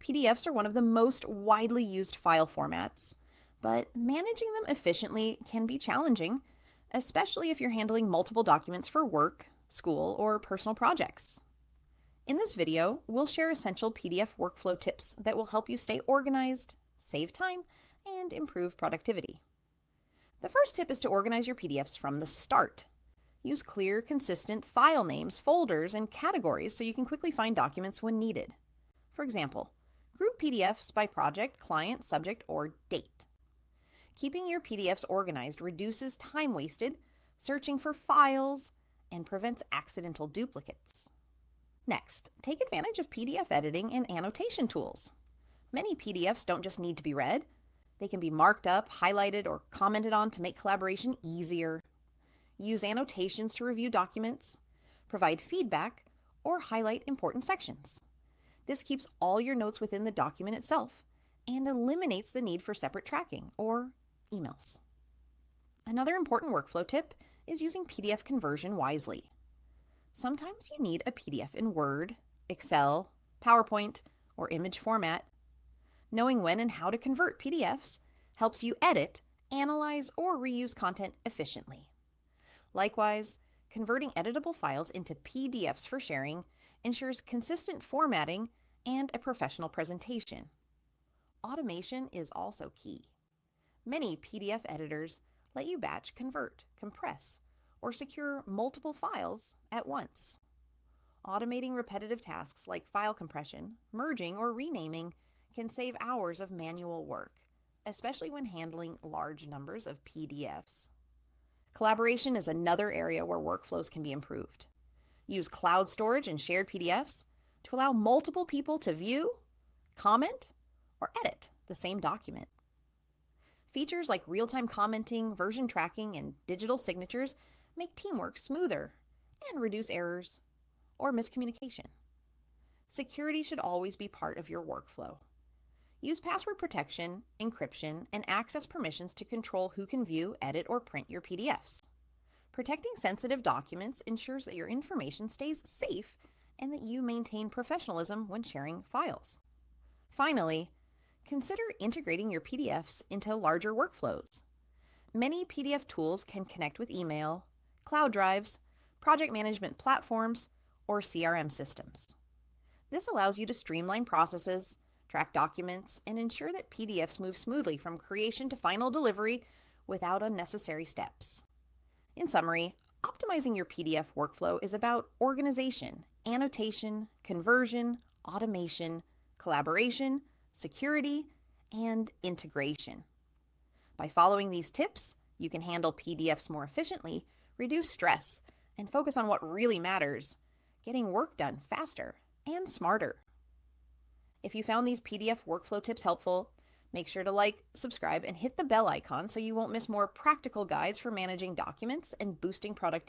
PDFs are one of the most widely used file formats, but managing them efficiently can be challenging, especially if you're handling multiple documents for work, school, or personal projects. In this video, we'll share essential PDF workflow tips that will help you stay organized, save time, and improve productivity. The first tip is to organize your PDFs from the start. Use clear, consistent file names, folders, and categories so you can quickly find documents when needed. For example, group PDFs by project, client, subject, or date. Keeping your PDFs organized reduces time wasted searching for files and prevents accidental duplicates. Next, take advantage of PDF editing and annotation tools. Many PDFs don't just need to be read. They can be marked up, highlighted, or commented on to make collaboration easier. Use annotations to review documents, provide feedback, or highlight important sections. This keeps all your notes within the document itself and eliminates the need for separate tracking or emails. Another important workflow tip is using PDF conversion wisely. Sometimes you need a PDF in Word, Excel, PowerPoint, or image format. Knowing when and how to convert PDFs helps you edit, analyze, or reuse content efficiently. Likewise, converting editable files into PDFs for sharing ensures consistent formatting and a professional presentation. Automation is also key. Many PDF editors let you batch convert, compress, or secure multiple files at once. Automating repetitive tasks like file compression, merging, or renaming can save hours of manual work, especially when handling large numbers of PDFs. Collaboration is another area where workflows can be improved. Use cloud storage and shared PDFs to allow multiple people to view, comment, or edit the same document. Features like real-time commenting, version tracking, and digital signatures make teamwork smoother and reduce errors or miscommunication. Security should always be part of your workflow. Use password protection, encryption, and access permissions to control who can view, edit, or print your PDFs. Protecting sensitive documents ensures that your information stays safe and that you maintain professionalism when sharing files. Finally, consider integrating your PDFs into larger workflows. Many PDF tools can connect with email, cloud drives, project management platforms, or CRM systems. This allows you to streamline processes, track documents, and ensure that PDFs move smoothly from creation to final delivery without unnecessary steps. In summary, optimizing your PDF workflow is about organization, annotation, conversion, automation, collaboration, security, and integration. By following these tips, you can handle PDFs more efficiently, reduce stress, and focus on what really matters, getting work done faster and smarter. If you found these PDF workflow tips helpful, make sure to like, subscribe, and hit the bell icon so you won't miss more practical guides for managing documents and boosting productivity.